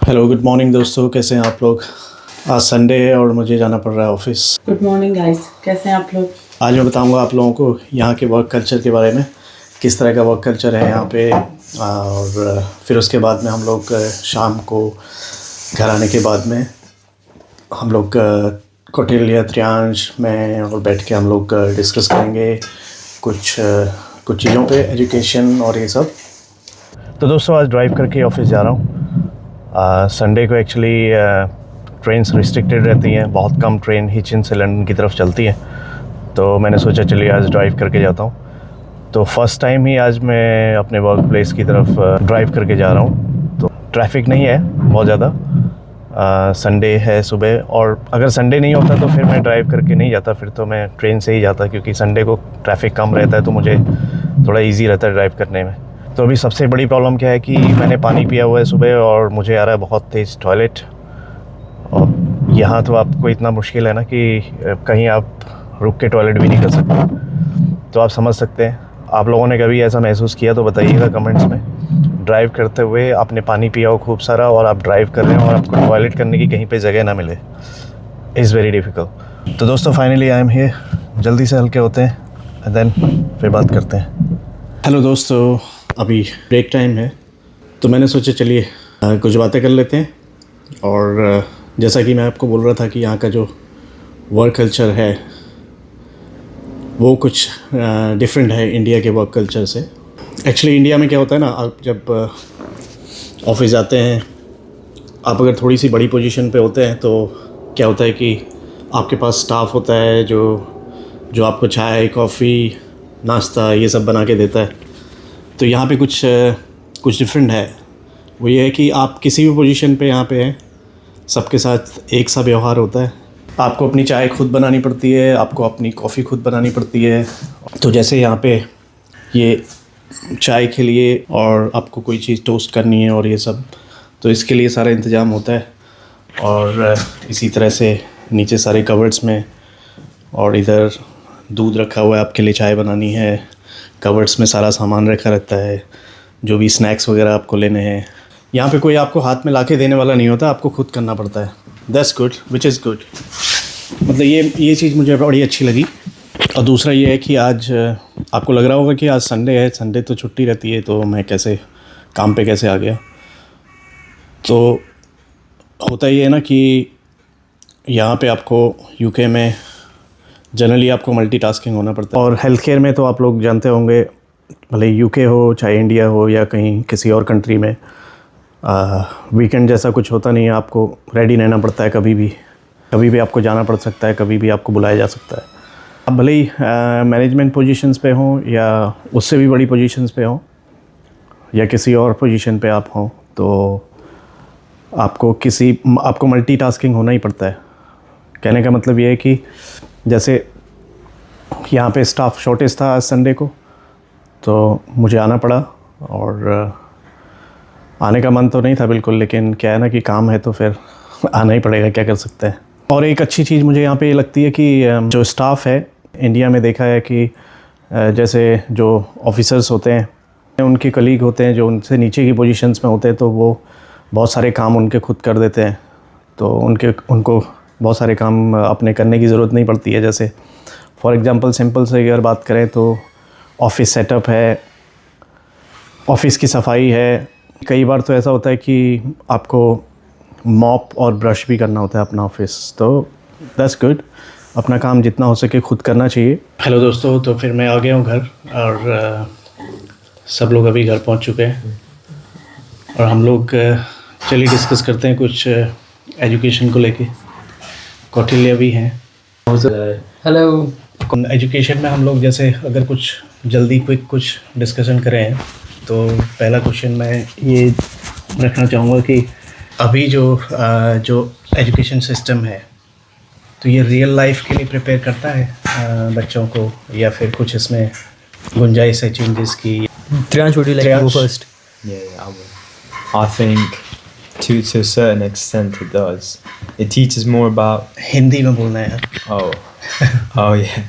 Hello good morning दोस्तों, कैसे हैं आप लोग। आज संडे है और मुझे जाना पड़ रहा है ऑफिस। गुड मॉर्निंग गाइस, कैसे हैं आप लोग। आज मैं बताऊंगा आप लोगों को यहाँ के वर्क कल्चर के बारे में, किस तरह का वर्क कल्चर है यहाँ पे। और फिर उसके बाद में हम लोग शाम को घर आने के बाद में हम लोग कौटिल्य या त्रियांश में और बैठ के हम लोग डिस्कस करेंगे कुछ चीज़ों पे, एजुकेशन और ये सब। तो दोस्तों आज ड्राइव करके ऑफिस जा रहा हूँ। संडे को एक्चुअली ट्रेन्स रिस्ट्रिक्टेड रहती हैं, बहुत कम ट्रेन हिचिन से लंदन की तरफ चलती है। तो मैंने सोचा चलिए आज ड्राइव करके जाता हूँ। तो फर्स्ट टाइम ही आज मैं अपने वर्क प्लेस की तरफ ड्राइव करके जा रहा हूँ। तो ट्रैफिक नहीं है बहुत ज़्यादा, संडे है सुबह, और अगर संडे नहीं होता तो फिर मैं ड्राइव करके नहीं जाता, फिर तो मैं ट्रेन से ही जाता, क्योंकि संडे को ट्रैफिक कम रहता है तो मुझे थोड़ा ईजी रहता है ड्राइव करने में। तो अभी सबसे बड़ी प्रॉब्लम क्या है कि मैंने पानी पिया हुआ है सुबह और मुझे आ रहा है बहुत तेज़ टॉयलेट। और यहाँ तो आपको इतना मुश्किल है ना कि कहीं आप रुक के टॉयलेट भी नहीं कर सकते। तो आप समझ सकते हैं, आप लोगों ने कभी ऐसा महसूस किया तो बताइएगा कमेंट्स में। ड्राइव करते हुए आपने पानी पिया हो खूब सारा और आप ड्राइव कर रहे हैं और आपको टॉयलेट करने की कहीं पे जगह ना मिले, इज़ वेरी डिफ़िकल्ट। तो दोस्तों फाइनली आई एम हियर, जल्दी से हल्के होते हैं एंड देन फिर बात करते हैं। हेलो दोस्तों, अभी ब्रेक टाइम है तो मैंने सोचा चलिए कुछ बातें कर लेते हैं। और जैसा कि मैं आपको बोल रहा था कि यहाँ का जो वर्क कल्चर है वो कुछ डिफरेंट है इंडिया के वर्क कल्चर से। एक्चुअली इंडिया में क्या होता है ना, आप जब ऑफिस जाते हैं, आप अगर थोड़ी सी बड़ी पोजीशन पे होते हैं तो क्या होता है कि आपके पास स्टाफ होता है जो आपको चाय, कॉफ़ी, नाश्ता ये सब बना के देता है। तो यहाँ पे कुछ डिफरेंट है। वो ये है कि आप किसी भी पोजीशन पे यहाँ पे हैं, सबके साथ एक सा व्यवहार होता है। आपको अपनी चाय खुद बनानी पड़ती है, आपको अपनी कॉफ़ी खुद बनानी पड़ती है। तो जैसे यहाँ पे ये चाय के लिए और आपको कोई चीज़ टोस्ट करनी है और ये सब, तो इसके लिए सारा इंतज़ाम होता है। और इसी तरह से नीचे सारे कवर्ड्स में, और इधर दूध रखा हुआ है, आपके लिए चाय बनानी है। कवर्ड्स में सारा सामान रखा रहता है, जो भी स्नैक्स वगैरह आपको लेने हैं। यहाँ पे कोई आपको हाथ में लाके देने वाला नहीं होता, आपको खुद करना पड़ता है। That's good, which is good. मतलब ये चीज़ मुझे बड़ी अच्छी लगी। और दूसरा ये है कि आज आपको लग रहा होगा कि आज संडे है, संडे तो छुट्टी रहती है, तो मैं कैसे काम पे कैसे आ गया। तो होता ये है ना कि यहाँ पे आपको यूके में जनरली आपको मल्टीटास्किंग होना पड़ता है। और हेल्थ केयर में तो आप लोग जानते होंगे, भले यूके हो चाहे इंडिया हो या कहीं किसी और कंट्री में, वीकेंड जैसा कुछ होता नहीं है। आपको रेडी रहना पड़ता है, कभी भी आपको जाना पड़ सकता है, कभी भी आपको बुलाया जा सकता है। आप भले ही मैनेजमेंट पोजीशंस पे हों या उससे भी बड़ी पोजीशंस पे हों या किसी और पोजीशन पे आप हों, तो आपको मल्टीटास्किंग होना ही पड़ता है। कहने का मतलब ये है कि जैसे यहाँ पे स्टाफ शॉर्टेज था आज संडे को, तो मुझे आना पड़ा। और आने का मन तो नहीं था बिल्कुल, लेकिन क्या है ना कि काम है तो फिर आना ही पड़ेगा, क्या कर सकते हैं। और एक अच्छी चीज़ मुझे यहाँ पे लगती है कि जो स्टाफ है, इंडिया में देखा है कि जैसे जो ऑफिसर्स होते हैं, उनके कलीग होते हैं जो उनसे नीचे की पोजीशंस में होते हैं, तो वो बहुत सारे काम उनके खुद कर देते हैं। तो उनको बहुत सारे काम अपने करने की ज़रूरत नहीं पड़ती है। जैसे फॉर एग्ज़ाम्पल सिंपल से अगर बात करें तो ऑफ़िस सेटअप है, ऑफ़िस की सफाई है। कई बार तो ऐसा होता है कि आपको मॉप और ब्रश भी करना होता है अपना ऑफ़िस। तो दैट्स गुड, अपना काम जितना हो सके खुद करना चाहिए। हेलो दोस्तों, तो फिर मैं आ गया हूँ घर, और सब लोग अभी घर पहुँच चुके हैं। और हम लोग चलिए डिस्कस करते हैं कुछ एजुकेशन को लेके। कौटिल्य भी हैं। हेलो। एजुकेशन में हम लोग जैसे अगर कुछ जल्दी क्विक कुछ डिस्कशन करें, तो पहला क्वेश्चन मैं ये रखना चाहूँगा कि अभी जो एजुकेशन सिस्टम है, तो ये रियल लाइफ के लिए प्रिपेयर करता है बच्चों को, या फिर कुछ इसमें गुंजाइश है चेंजेस की। Triansh, would you like to go first? Yeah, I will. I think to a certain extent it does. It teaches more about. Hindi में बोलना है यार। Oh yeah.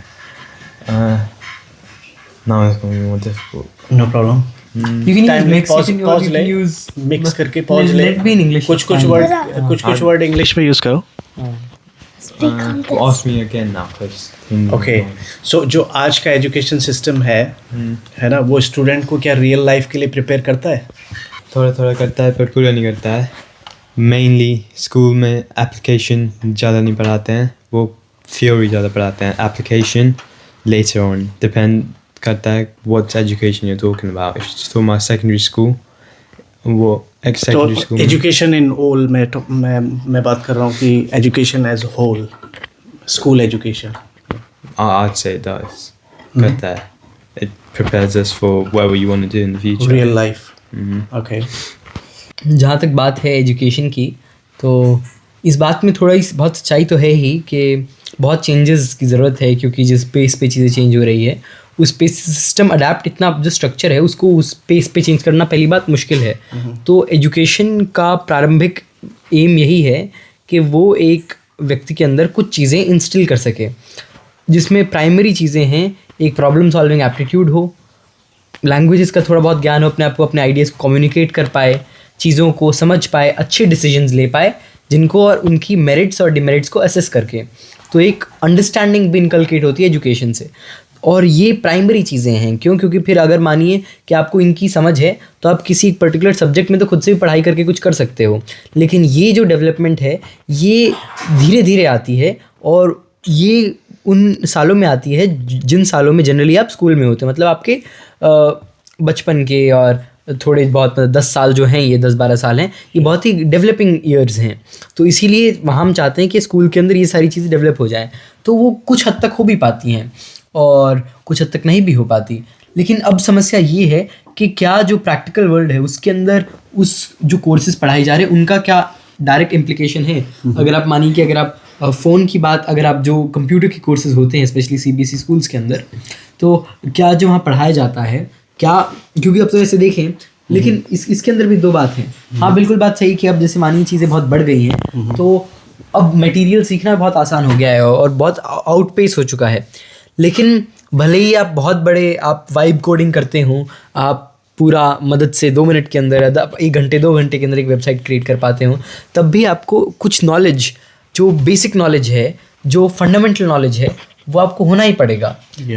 Now it's going to be more difficult. No problem. You can use Time mix. pause- You can, pause you ले, can use mix करके pause ले। Let be in English. कुछ it's fine. कुछ word English में use करो। Ask me again now, because okay, so जो आज का एजुकेशन सिस्टम है ना, वो स्टूडेंट को क्या रियल लाइफ के लिए प्रिपेयर करता है? थोड़ा थोड़ा करता है पर पूरा नहीं करता है। मेनली स्कूल में एप्लीकेशन ज़्यादा नहीं पढ़ाते हैं, वो थ्योरी ज़्यादा पढ़ाते हैं। एप्लीकेशन later on डिपेंड करता है what education you're talking about. If you're talking about secondary school, वो एक secondary तो school में एजुकेशन इन होल मैं बात कर रहा हूँ कि education as whole, school education. I'd say it does. करता है. It prepares us for whatever you want to do in the future. Real life. Okay, जहाँ तक बात है एजुकेशन की, तो इस बात में बहुत सच्चाई तो है ही कि बहुत चेंजेस की ज़रूरत है, क्योंकि जिस पेस पे चीज़ें चेंज हो रही है उस पे सिस्टम अडेप्ट, इतना जो स्ट्रक्चर है उसको उस पेस पे चेंज करना पहली बात मुश्किल है। तो एजुकेशन का प्रारंभिक एम यही है कि वो एक व्यक्ति के अंदर कुछ चीज़ें इंस्टिल कर सके, जिसमें प्राइमरी चीज़ें हैं, एक प्रॉब्लम सॉल्विंग एप्टीट्यूड हो, लैंग्वेजेस का थोड़ा बहुत ज्ञान हो, अपने आप को अपने आइडियाज़ को कम्युनिकेट कर पाए, चीज़ों को समझ पाए, अच्छे डिसीजंस ले पाए जिनको और उनकी मेरिट्स और डिमेरिट्स को असेस करके। तो एक अंडरस्टैंडिंग भी इनकलकेट होती है एजुकेशन से, और ये प्राइमरी चीज़ें हैं। क्योंकि फिर अगर मानिए कि आपको इनकी समझ है तो आप किसी एक पर्टिकुलर सब्जेक्ट में तो खुद से भी पढ़ाई करके कुछ कर सकते हो, लेकिन ये जो डेवलपमेंट है ये धीरे धीरे आती है, और ये उन सालों में आती है जिन सालों में जनरली आप स्कूल में होते हैं, मतलब आपके बचपन के और थोड़े बहुत 10 साल जो हैं, ये 10-12 साल हैं, ये बहुत ही डेवलपिंग ईयर्स हैं। तो इसीलिए वहाँ हम चाहते हैं कि स्कूल के अंदर ये सारी चीज़ें डेवलप हो जाएँ, तो वो कुछ हद तक हो भी पाती हैं और कुछ हद तक नहीं भी हो पाती। लेकिन अब समस्या ये है कि क्या जो प्रैक्टिकल वर्ल्ड है उसके अंदर उस जो कोर्सेज पढ़ाए जा रहे हैं उनका क्या डायरेक्ट इम्प्लीकेशन है। अगर आप मानिए कि अगर आप फ़ोन की बात, अगर आप जो कंप्यूटर के कोर्सेज होते हैं स्पेशली CBSE स्कूल्स के अंदर, तो क्या जो वहाँ पढ़ाया जाता है क्या, क्योंकि अब तो ऐसे देखें, लेकिन इसके अंदर भी दो बात हैं। हाँ बिल्कुल बात सही कि अब जैसे मानिए चीज़ें बहुत बढ़ गई हैं, तो अब मटेरियल सीखना बहुत आसान हो गया है और बहुत आउटपेस हो चुका है। लेकिन भले ही आप बहुत बड़े आप वाइब कोडिंग करते हो, आप पूरा मदद से 2 मिनट के अंदर 1 घंटे 2 घंटे के अंदर एक वेबसाइट क्रिएट कर पाते हो, तब भी आपको कुछ नॉलेज, जो बेसिक नॉलेज है, जो फंडामेंटल नॉलेज है, वो आपको होना ही पड़ेगा।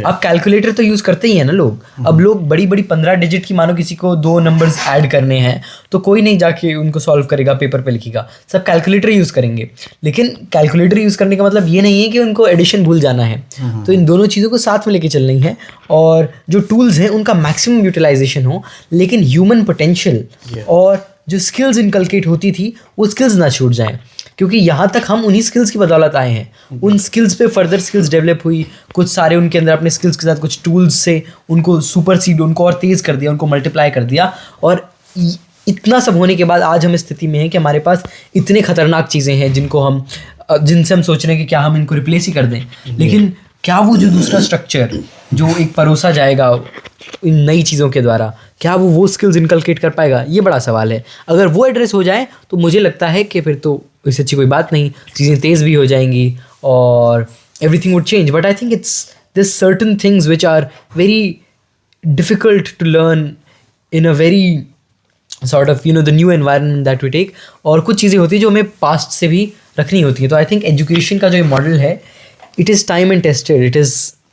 आप कैलकुलेटर तो यूज़ करते ही हैं ना लोग। अब लोग बड़ी बड़ी 15 डिजिट की, मानो किसी को 2 नंबर्स ऐड करने हैं तो कोई नहीं जाके उनको सॉल्व करेगा, पेपर पे लिखेगा, सब कैलकुलेटर यूज़ करेंगे। लेकिन कैलकुलेटर यूज़ करने का मतलब ये नहीं है कि उनको एडिशन भूल जाना है। तो इन दोनों चीज़ों को साथ में लेके चलनी है, और जो टूल्स हैं उनका मैक्सिमम यूटिलाइजेशन हो, लेकिन ह्यूमन पोटेंशियल और जो स्किल्स इनकलकेट होती थी वो स्किल्स ना छूट जाएँ, क्योंकि यहाँ तक हम उन्हीं स्किल्स की बदौलत आए हैं। उन स्किल्स पे फर्दर स्किल्स डेवलप हुई, कुछ सारे उनके अंदर अपने स्किल्स के साथ कुछ टूल्स से उनको सुपरसीड, उनको और तेज़ कर दिया, उनको मल्टीप्लाई कर दिया। और इतना सब होने के बाद आज हम इस स्थिति में हैं कि हमारे पास इतने ख़तरनाक चीज़ें हैं जिनसे हम सोच रहे हैं कि क्या हम इनको रिप्लेस ही कर दें। लेकिन क्या वो जो दूसरा स्ट्रक्चर जो एक परोसा जाएगा इन नई चीज़ों के द्वारा, क्या वो स्किल्स इनकलकेट कर पाएगा, ये बड़ा सवाल है। अगर वो एड्रेस हो जाए तो मुझे लगता है कि फिर तो इससे अच्छी कोई बात नहीं, चीज़ें तेज़ भी हो जाएंगी और everything would change. But I think it's this certain things which are very difficult to learn in a very sort of the new environment that we take, और कुछ चीज़ें होती हैं जो हमें पास्ट से भी रखनी होती हैं। तो आई थिंक एजुकेशन का जो ये मॉडल है, it is time and tested, it has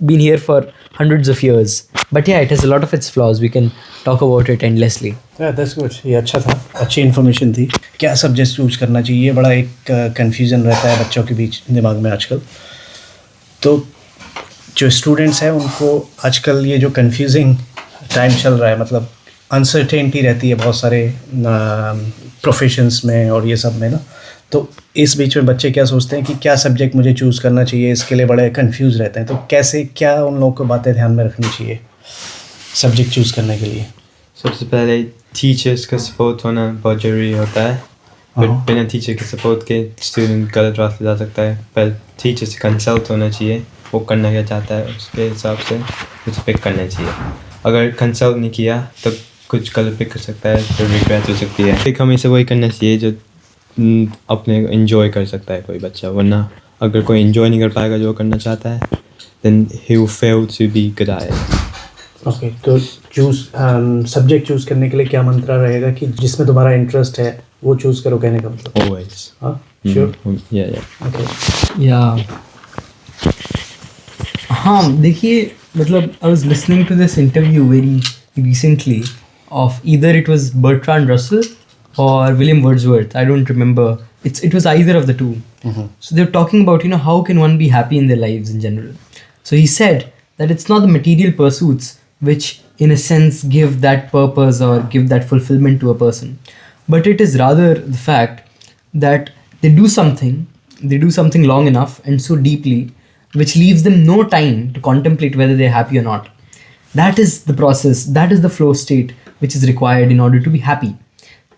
been here for hundreds of years, but yeah, it has a lot of its flaws. We can talk about it endlessly. Yeah, that's good. ये अच्छा था, अच्छी information थी। क्या subject choose करना चाहिए, ये बड़ा एक कन्फ्यूज़न रहता है बच्चों के बीच दिमाग में आजकल। तो जो स्टूडेंट्स हैं उनको आजकल ये जो कन्फ्यूजिंग टाइम चल रहा है, मतलब अनसर्टेनिटी रहती है बहुत सारे प्रोफेशंस में और ये सब में ना, तो इस बीच में बच्चे क्या सोचते हैं कि क्या सब्जेक्ट मुझे चूज़ करना चाहिए, इसके लिए बड़े कंफ्यूज रहते हैं। तो कैसे, क्या उन लोगों को बातें ध्यान में रखनी चाहिए सब्जेक्ट चूज़ करने के लिए? सबसे पहले टीचर्स का सपोर्ट होना बहुत ज़रूरी होता है। बिना टीचर के सपोर्ट के स्टूडेंट गलत रास्ते जा सकता है। पहले टीचर से कंसल्ट होना चाहिए, वो करना क्या चाहता है उसके हिसाब से उसे पिक करना चाहिए। अगर कंसल्ट नहीं किया तब कुछ गलत पिक कर सकता है, फिर रिग्रेट हो सकती है। पिक हमेशा वही करना चाहिए जो अपने एंजॉय कर सकता है कोई बच्चा, वरना अगर कोई एंजॉय नहीं कर पाएगा जो करना चाहता है, then he will fail to be good at it. Okay, तो सब्जेक्ट चूज़ करने के लिए क्या मंत्रा रहेगा कि जिसमें तुम्हारा इंटरेस्ट है वो चूज़ करो, कहने का मतलब? Always. हाँ, श्योर, Yeah. ओके। या हाँ, देखिए मतलब I was listening to this interview very recently of either it was Bertrand Russell और William Wordsworth, I don't remember, it was either of the two. So they were talking about, how can one be happy in their lives in general. So he said that it's not the material pursuits which in a sense give that purpose or give that fulfillment to a person, but it is rather the fact that they do something long enough and so deeply which leaves them no time to contemplate whether they're happy or not. That is the process, that is the flow state which is required in order to be happy.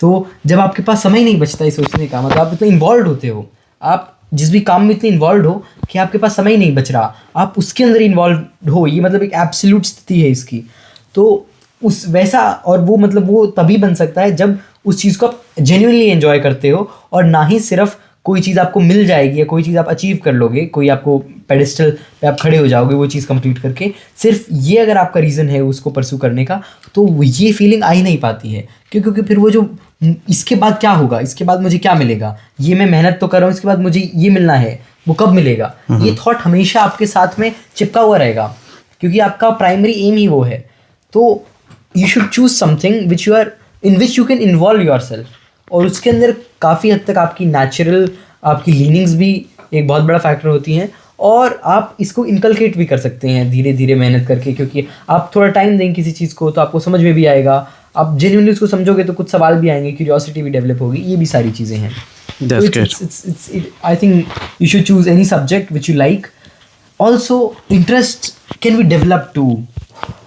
तो जब आपके पास समय नहीं बचता है सोचने का, मतलब आप इतने इन्वॉल्व होते हो, आप जिस भी काम में इतने इन्वॉल्व हो कि आपके पास समय नहीं बच रहा, आप उसके अंदर इन्वॉल्व हो, ये मतलब एक एब्सोल्यूट स्थिति है इसकी। तो उस वैसा, और वो मतलब वो तभी बन सकता है जब उस चीज़ को आप जेन्युइनली एंजॉय करते हो, और ना ही सिर्फ कोई चीज़ आपको मिल जाएगी या कोई चीज़ आप अचीव कर लोगे, कोई आपको पेडिस्टल पे आप खड़े हो जाओगे वो चीज़ कंप्लीट करके, सिर्फ ये अगर आपका रीज़न है उसको परस्यू करने का, तो ये फीलिंग आ ही नहीं पाती है। क्योंकि फिर वो जो इसके बाद क्या होगा, इसके बाद मुझे क्या मिलेगा, ये मैं मेहनत तो कर रहा हूँ, इसके बाद मुझे ये मिलना है, वो कब मिलेगा, ये थॉट हमेशा आपके साथ में चिपका हुआ रहेगा, क्योंकि आपका प्राइमरी एम ही वो है। तो you should choose something which you are in which you can involve your yourself उसके अंदर काफ़ी हद तक आपकी नेचुरल आपकी लीनिंग्स भी एक बहुत बड़ा फैक्टर होती हैं, और आप इसको इनकलकेट भी कर सकते हैं धीरे धीरे मेहनत करके, क्योंकि आप थोड़ा टाइम देंगे किसी चीज़ को तो आपको समझ में भी आएगा, आप जेन्युइनली उसको समझोगे तो कुछ सवाल भी आएंगे, क्यूरियोसिटी भी डेवलप होगी, ये भी सारी चीज़ें हैं। I think you should choose any subject which you like. Also interest can be develop too,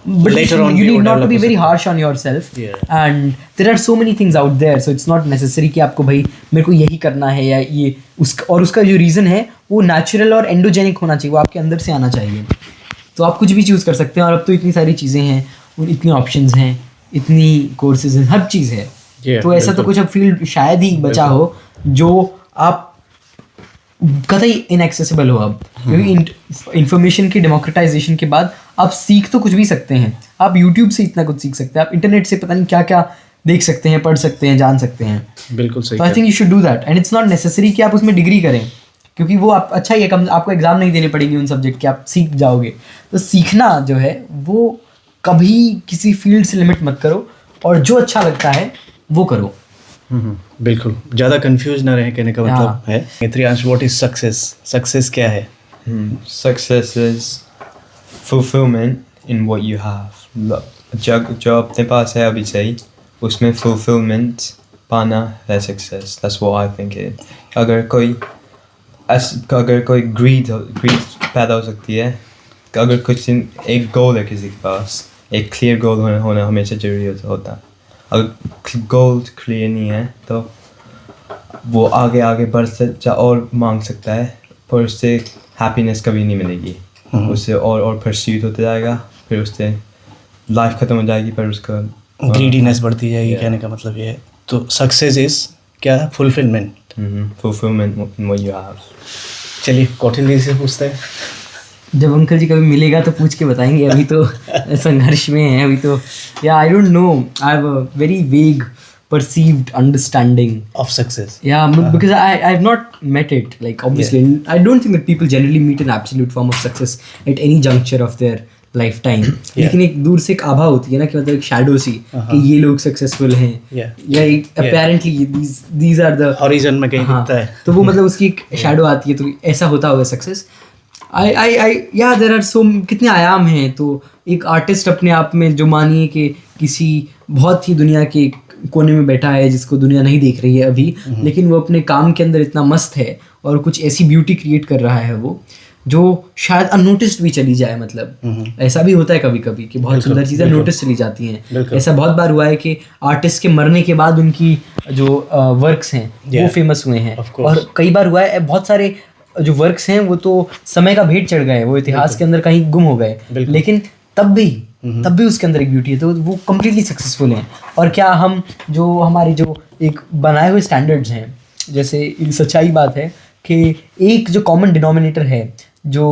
but Later on you you need would not to develop be a very harsh on yourself. Yeah. And there are so many things out there, so it's not necessary कि आपको भाई मेरे को यही करना है या ये उसका जो रीज़न है वो नेचुरल और एंडोजेनिक होना चाहिए, वो आपके अंदर से आना चाहिए। तो आप कुछ भी चूज़ कर सकते हैं, और अब तो इतनी सारी चीज़ें हैं और इतने ऑप्शंस हैं, इतनी कोर्सेज हैं, हर चीज़ है। तो ऐसा तो कुछ अब फील्ड शायद ही बचा हो जो आप कतई इनएक्सेसिबल हो अब, क्योंकि इंफॉर्मेशन की डेमोक्रेटाइजेशन के बाद आप सीख तो कुछ भी सकते हैं, आप यूट्यूब से इतना कुछ सीख सकते हैं, आप इंटरनेट से पता नहीं क्या क्या देख सकते हैं, पढ़ सकते हैं, जान सकते हैं। बिल्कुल सही। तो आई think you should do that, and it's not necessary कि आप उसमें डिग्री करें, क्योंकि वो आप अच्छा ही है, कम आपको एग्जाम नहीं देने पड़ेंगे उन सब्जेक्ट के, आप सीख जाओगे। तो सीखना जो है वो कभी किसी फील्ड से लिमिट मत करो, और जो अच्छा लगता है वो करो। बिल्कुल, ज़्यादा कंफ्यूज ना रहे, कहने का मतलब है। मित्रियांश, व्हाट इज सक्सेस? सक्सेस क्या है? Success is fulfillment in what you have. जो अपने पास है अभी सही, उसमें fulfillment पाना है success. That's what I think it is. अगर कोई greed पैदा हो सकती है, अगर कुछ एक goal है किसी के पास, एक clear goal होना हमेशा जरूरी होता है। अगर गोल क्लियर नहीं है तो वो आगे बढ़ सकता और मांग सकता है, पर उससे हैप्पीनेस कभी नहीं मिलेगी, उससे और परस्यूट होता जाएगा, फिर उससे लाइफ ख़त्म हो जाएगी, पर उसका ग्रीडीनेस बढ़ती जाएगी, कहने का मतलब ये है। तो सक्सेस इज क्या? Fulfilment. Fulfilment in what you have. चलिए कौटिल्य जी से पूछते हैं। जब अंकल जी कभी मिलेगा तो पूछ के बताएंगे, अभी तो संघर्ष में है अभी तो। या I don't know, I have a very vague perceived understanding of success. Yeah, because I've not met it, like obviously I don't think that people generally meet an absolute form of success at any juncture of their lifetime. लेकिन एक दूर से एक आभा होती है ना, कि मतलब एक शैडो सी कि ये लोग सक्सेसफुल हैं, या एक apparently these are the horizon में कहीं दिखता है, तो वो मतलब उसकी एक शैडो आती है, तो ऐसा होता होगा success. yeah, there are so कितने आयाम हैं। तो एक आर्टिस्ट अपने आप में जो मानिए कि किसी बहुत ही दुनिया के कोने में बैठा है जिसको दुनिया नहीं देख रही है अभी, लेकिन वो अपने काम के अंदर इतना मस्त है और कुछ ऐसी ब्यूटी क्रिएट कर रहा है वो, जो शायद अननोटिस्ड भी चली जाए। मतलब ऐसा भी होता है कभी कभी कि बहुत सुंदर चीज़ें नोटिस चली जाती हैं। ऐसा बहुत बार हुआ है कि आर्टिस्ट के मरने के बाद उनकी जो वर्क्स हैं वो फेमस हुए हैं, और कई बार हुआ है बहुत सारे जो वर्क्स हैं वो तो समय का भेंट चढ़ गए, वो इतिहास के अंदर कहीं गुम हो गए, लेकिन तब भी उसके अंदर एक ब्यूटी है, तो वो कम्प्लीटली सक्सेसफुल हैं। और क्या हम जो हमारे जो एक बनाए हुए स्टैंडर्ड्स हैं, जैसे एक सच्चाई बात है कि एक जो कॉमन डिनोमिनेटर है जो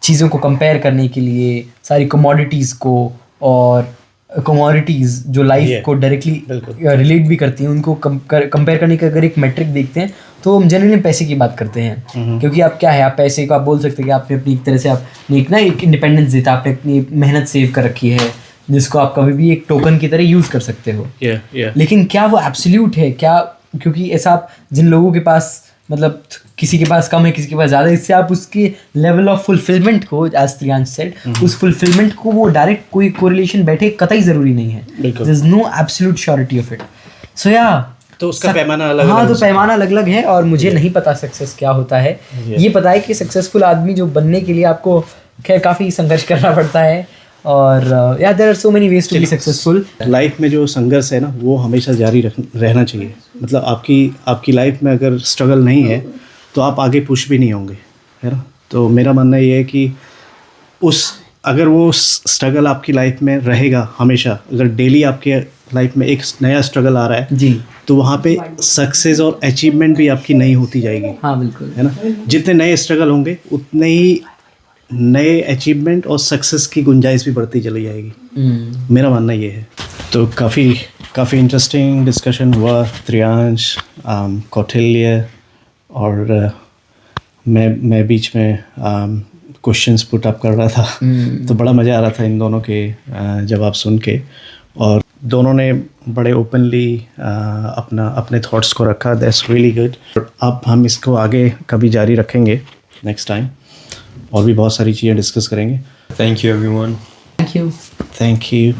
चीज़ों को कंपेयर करने के लिए, सारी कमोडिटीज़ को और कमोडिटीज़ जो लाइफ Yeah, को डायरेक्टली बिल्कुल। रिलेट भी करती हैं, उनको कंपेयर करने का अगर एक मेट्रिक देखते हैं तो हम जनरली पैसे की बात करते हैं। क्योंकि आप क्या है, आप पैसे को आप बोल सकते हैं कि आपने अपनी एक तरह से आपने एक ना एक इंडिपेंडेंस देता, आपने अपनी मेहनत सेव कर रखी है जिसको आप कभी भी एक टोकन की तरह यूज़ कर सकते हो। लेकिन क्या वो एब्सोल्यूट है क्या? क्योंकि ऐसा आप जिन लोगों के पास मतलब किसी के पास कम है किसी के पास ज़्यादा, इससे आप उसके लेवल ऑफ फुलफिलमेंट को, एज त्रियांश सेड, उस फुलफिलमेंट को वो डायरेक्ट कोई कोरिलेशन बैठे कतई ज़रूरी नहीं है। बिल्कुल। There is no absolute surety of it. So या तो उसका पैमाना अलग हाँ, अलग तो पैमाना अलग अलग है और मुझे नहीं पता सक्सेस क्या होता है। ये पता है कि सक्सेसफुल आदमी जो बनने के लिए आपको खैर काफ़ी संघर्ष करना पड़ता है और या there are so many ways to be successful. Life में जो संघर्ष है ना वो हमेशा जारी रहना चाहिए। मतलब आपकी लाइफ में अगर स्ट्रगल नहीं है तो आप आगे पुश भी नहीं होंगे, है ना। तो मेरा मानना ये है कि अगर वो स्ट्रगल आपकी लाइफ में रहेगा हमेशा, अगर डेली आपके लाइफ में एक नया स्ट्रगल आ रहा है जी, तो वहाँ पे सक्सेस और अचीवमेंट भी आपकी नई होती जाएगी, हाँ बिल्कुल, है ना। जितने नए स्ट्रगल होंगे उतने ही नए अचीवमेंट और सक्सेस की गुंजाइश भी बढ़ती चली जाएगी। मेरा मानना ये है। तो काफ़ी इंटरेस्टिंग डिस्कशन हुआ। त्रियांश, कौटिल्य और मैं बीच में क्वेश्चंस पुट अप कर रहा था तो बड़ा मज़ा आ रहा था इन दोनों के जवाब सुन के, और दोनों ने बड़े ओपनली अपने थॉट्स को रखा। That's really good. अब हम इसको आगे कभी जारी रखेंगे नेक्स्ट टाइम, और भी बहुत सारी चीज़ें डिस्कस करेंगे। Thank you everyone. Thank you.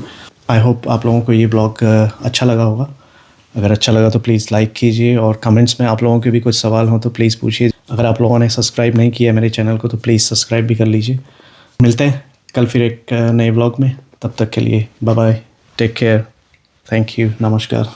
I hope आप लोगों को ये ब्लॉग अच्छा लगा होगा। अगर अच्छा लगा तो प्लीज़ लाइक कीजिए, और कमेंट्स में आप लोगों के भी कुछ सवाल हों तो प्लीज़ पूछिए। अगर आप लोगों ने सब्सक्राइब नहीं किया मेरे चैनल को तो प्लीज़ सब्सक्राइब भी कर लीजिए। मिलते हैं कल फिर एक नए ब्लॉग में। तब तक के लिए bye bye, take care, thank you, नमस्कार।